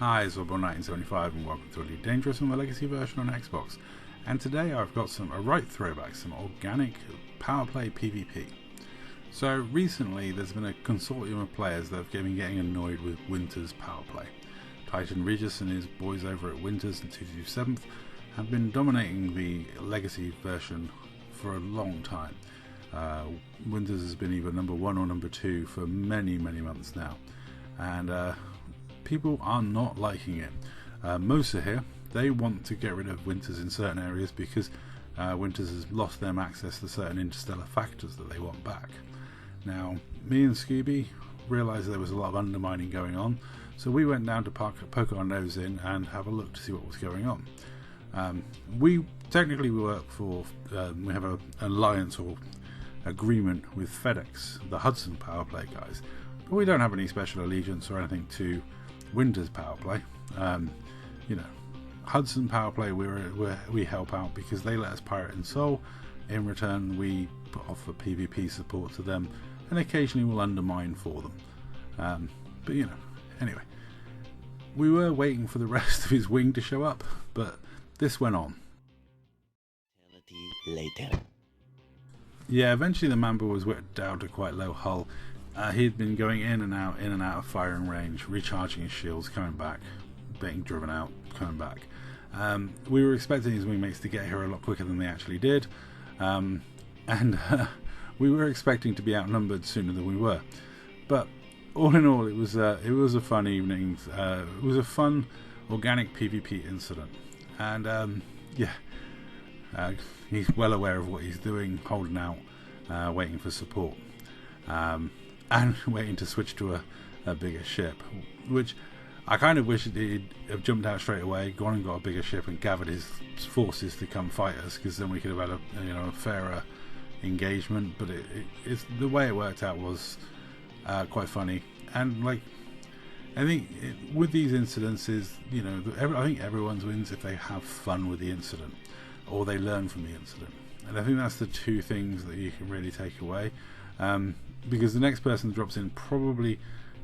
Hi, it's Bob1975 and welcome to Elite Dangerous on the Legacy version on Xbox. And today I've got a right throwback, some organic power play PvP. So recently there's been a consortium of players that have been getting annoyed with Winter's power play. Titan Regis and his boys over at Winters and 227th have been dominating the Legacy version for a long time. Winters has been either number 1 or number 2 for many months now. And people are not liking it. Mosa here, they want to get rid of Winters in certain areas because Winters has lost them access to certain interstellar factors that they want back. Now, me and Scooby realised there was a lot of undermining going on, so we went down to poke our nose in and have a look to see what was going on. We technically work for, we have an alliance or agreement with FedEx, the Hudson power play guys, but we don't have any special allegiance or anything to Winter's power play. You know, Hudson power play we help out because they let us pirate and soul. In return we offer PvP support to them and occasionally we'll undermine for them. But you know, anyway, we were waiting for the rest of his wing to show up, but this went on. Later. Yeah, eventually the Mamba was whipped down to quite low hull. He'd been going in and out of firing range, recharging his shields, coming back, being driven out, coming back. We were expecting his wingmates to get here a lot quicker than they actually did, and we were expecting to be outnumbered sooner than we were. But all in all, it was a fun evening. It was a fun organic PvP incident, and he's well aware of what he's doing, holding out, waiting for support. And waiting to switch to a bigger ship, which I kind of wish he'd have jumped out straight away, gone and got a bigger ship and gathered his forces to come fight us, because then we could have had a fairer engagement. But it's the way it worked out was quite funny, and like I think with these incidences, I think everyone wins if they have fun with the incident or they learn from the incident, and I think that's the two things that you can really take away. Because the next person that drops in probably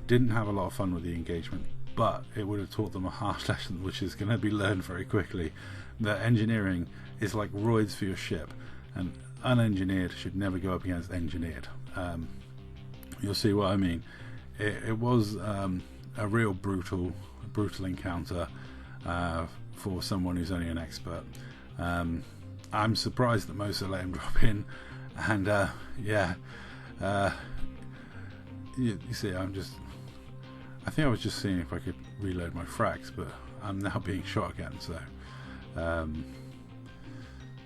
didn't have a lot of fun with the engagement, but it would have taught them a harsh lesson, which is going to be learned very quickly, that engineering is like roids for your ship, and unengineered should never go up against engineered. You'll see what I mean. It was a real brutal encounter for someone who's only an expert. I'm surprised that Mosa let him drop in, and you see, I think I was just seeing if I could reload my frags, but I'm now being shot again, so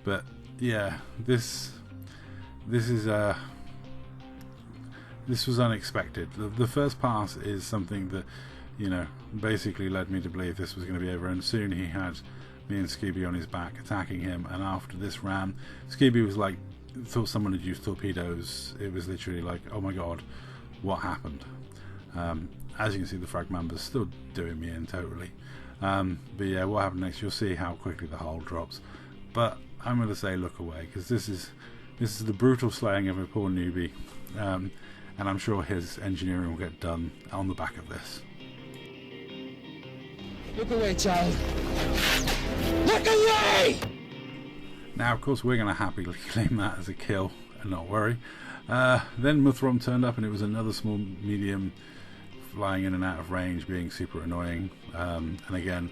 but yeah, this was unexpected. The first pass is something that basically led me to believe this was going to be over, and soon he had me and Scooby on his back attacking him. And after this ram, Scooby was like, thought someone had used torpedoes. It was literally like, oh my god, what happened? As you can see, the frag member's still doing me in totally. But yeah, what happened next, you'll see how quickly the hull drops. But I'm going to say look away, because this is the brutal slaying of a poor newbie, and I'm sure his engineering will get done on the back of this. Look away, child. Look away! Now, of course, we're going to happily claim that as a kill and not worry. Then Muthrom turned up, and it was another small medium flying in and out of range, being super annoying. And again,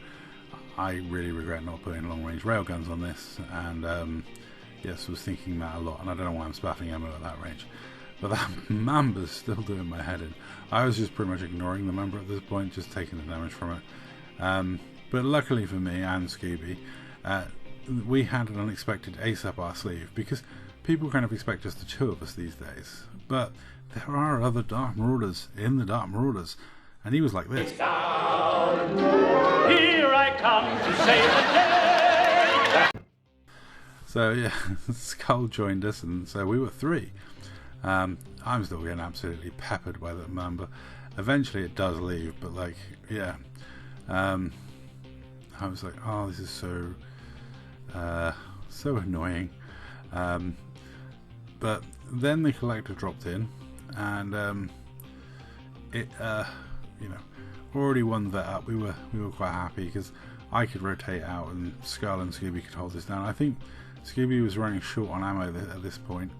I really regret not putting long-range railguns on this, and yes, was thinking that a lot, and I don't know why I'm spaffing ammo at that range. But that Mamba's still doing my head in. I was just pretty much ignoring the Mamba at this point, just taking the damage from it. But luckily for me and Scooby, we had an unexpected ace up our sleeve, because people kind of expect just the two of us these days, but there are other Dark Marauders in the Dark Marauders, and he was like this. Down. Here I come to save the day. So yeah, Skull joined us, and so we were 3. I'm still getting absolutely peppered by that Mamba. Eventually it does leave, but like, yeah, I was like, oh, this is so annoying. But then the collector dropped in, and already one vet up. We were quite happy because I could rotate out and Skull and Scooby could hold this down. I think Scooby was running short on ammo at this point,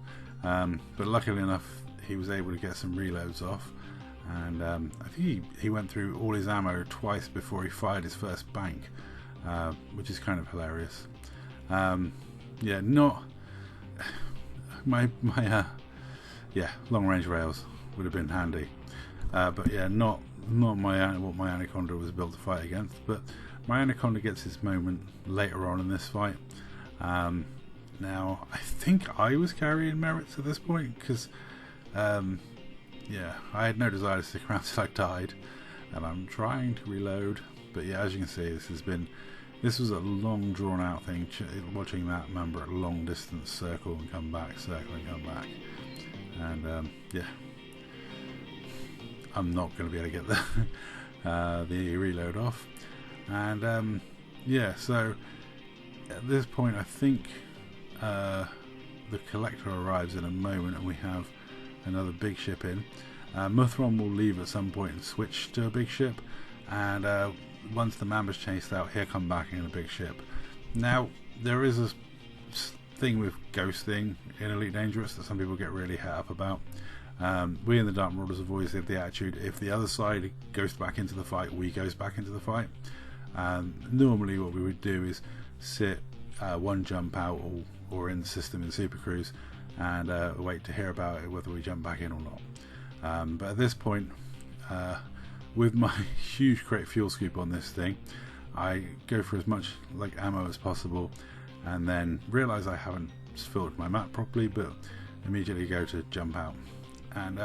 but luckily enough he was able to get some reloads off, and I think he went through all his ammo twice before he fired his first bank, which is kind of hilarious. Yeah, not my long range rails would have been handy, but yeah, not what my Anaconda was built to fight against. But my Anaconda gets its moment later on in this fight. Now I think I was carrying merits at this point because yeah, I had no desire to stick around till I died, and I'm trying to reload. But yeah, as you can see, this was a long drawn out thing, watching that member at long distance circle and come back, circle and come back, and yeah, I'm not going to be able to get the reload off, and yeah, so at this point I think the collector arrives in a moment and we have another big ship in. Muthron will leave at some point and switch to a big ship, and once the Mamba's chased out, he'll come back in a big ship. Now, there is a thing with ghosting in Elite Dangerous that some people get really het up about. We in the Dark Marauders have always had the attitude, if the other side goes back into the fight, we goes back into the fight. Normally what we would do is sit one jump out or in the system in Super Cruise and wait to hear about it, whether we jump back in or not. But at this point, with my huge crate fuel scoop on this thing, I go for as much ammo as possible, and then realise I haven't filled my map properly, but immediately go to jump out. And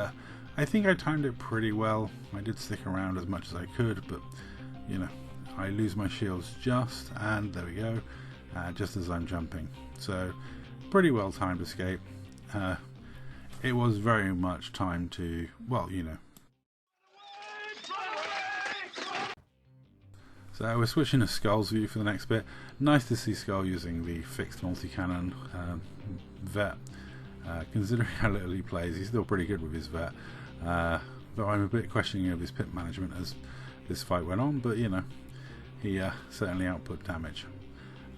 I think I timed it pretty well. I did stick around as much as I could, but you know, I lose my shields just, and there we go, just as I'm jumping. So pretty well timed escape. It was very much time to, well, you know. So we're switching to Skull's view for the next bit. Nice to see Skull using the fixed multi-cannon vet. Considering how little he plays, he's still pretty good with his vet. Though I'm a bit questioning of his pip management as this fight went on, but you know, he certainly output damage.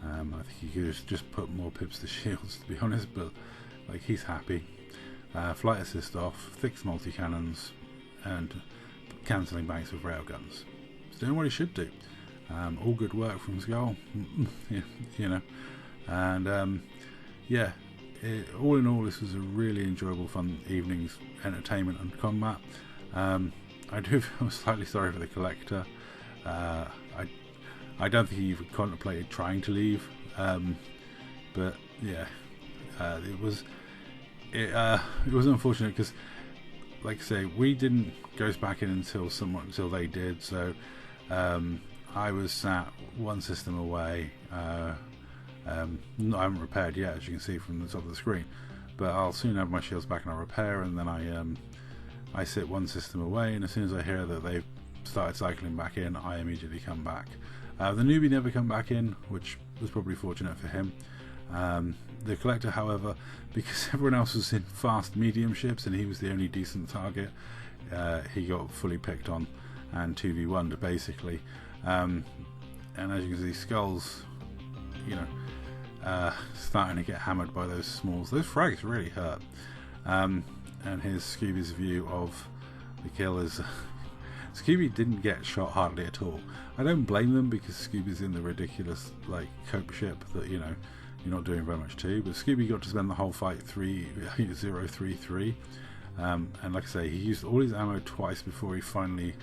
I think he could just put more pips to shields, to be honest, but he's happy. Flight assist off, fixed multi-cannons, and cancelling banks with railguns. He's doing what he should do. All good work from Skull, you know, and yeah, all in all, this was a really enjoyable, fun evening's entertainment and combat. I do feel slightly sorry for the collector. I don't think he even contemplated trying to leave, but yeah, it was unfortunate because, like I say, we didn't go back in until they did. So I was sat one system away. I haven't repaired yet, as you can see from the top of the screen, but I'll soon have my shields back and I'll repair, and then I sit one system away, and as soon as I hear that they've started cycling back in, I immediately come back. The newbie never come back in, which was probably fortunate for him. The collector, however, because everyone else was in fast medium ships and he was the only decent target, he got fully picked on and 2v1'd basically. And as you can see, Skull's, you know, starting to get hammered by those smalls. Those frags really hurt. And here's Scooby's view of the kill is Scooby didn't get shot hardly at all. I don't blame them because Scooby's in the ridiculous cope ship that, you know, you're not doing very much to, but Scooby got to spend the whole fight 3-0-3-3, and like I say, he used all his ammo twice before he finally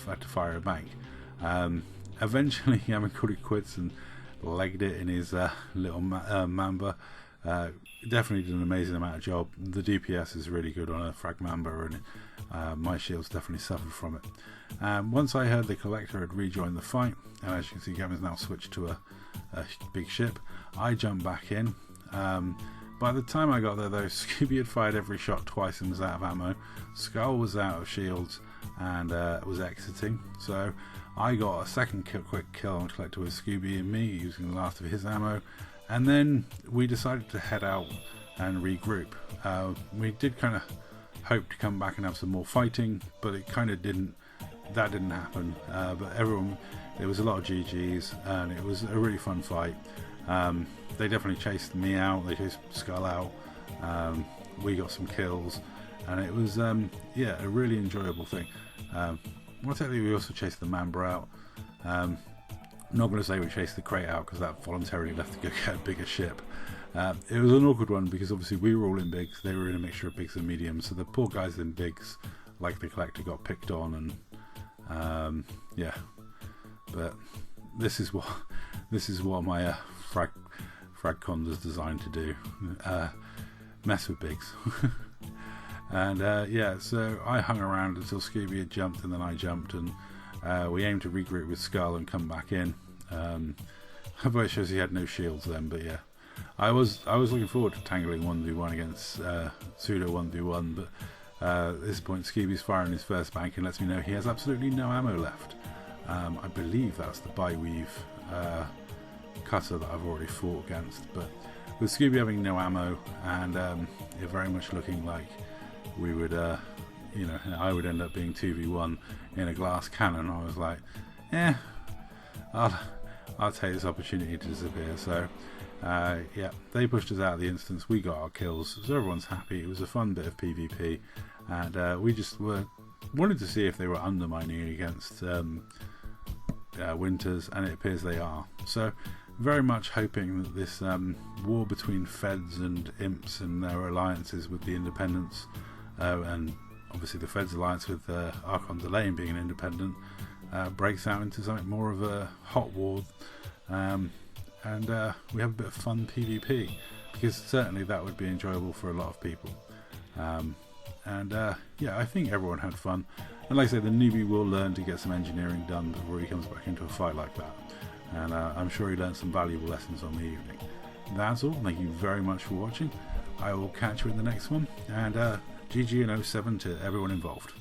had to fire a bank. Eventually Anaconda quits and legged it in his little Mamba. Definitely did an amazing amount of job. The DPS is really good on a frag Mamba, and my shields definitely suffered from it. Once I heard the collector had rejoined the fight, and as you can see, Gavin's now switched to a big ship, I jumped back in. By the time I got there though, Scooby had fired every shot twice and was out of ammo. Skull was out of shields and was exiting, so I got a second quick kill on collector with Scooby and me using the last of his ammo, and then we decided to head out and regroup. We did kind of hope to come back and have some more fighting, but it kind of didn't that didn't happen, but everyone, there was a lot of GGs, and it was a really fun fight. They definitely chased me out, they chased Skull out, we got some kills, and it was yeah, a really enjoyable thing. Well, technically we also chased the Mamba out. I'm not going to say we chased the crate out, because that voluntarily left to go get a bigger ship. It was an awkward one because obviously we were all in bigs, they were in a mixture of bigs and mediums, so the poor guys in bigs, like the collector, got picked on, and yeah. But this is what my frag cons is designed to do, mess with bigs. And yeah, so I hung around until Scooby had jumped, and then I jumped, and we aimed to regroup with Skull and come back in. Although it shows he had no shields then, but yeah, I was looking forward to tangling 1v1 against pseudo 1v1, but at this point Scooby's firing his first bank and lets me know he has absolutely no ammo left. I believe that's the Bi-Weave cutter that I've already fought against, but with Scooby having no ammo, and it very much looking like we would, you know, I would end up being 2v1 in a glass cannon, I was like, I'll take this opportunity to disappear. So yeah, they pushed us out of the instance, we got our kills, so everyone's happy. It was a fun bit of PvP, and we just wanted to see if they were undermining against Winters, and it appears they are. So very much hoping that this war between Feds and Imps and their alliances with the Independents, and obviously the Feds alliance with Archon Delane being an independent, breaks out into something more of a hot war, and we have a bit of fun PvP, because certainly that would be enjoyable for a lot of people. And yeah, I think everyone had fun, and like I said, the newbie will learn to get some engineering done before he comes back into a fight like that, and I'm sure he learned some valuable lessons on the evening. That's all. Thank you very much for watching. I will catch you in the next one, and GG and 07 to everyone involved.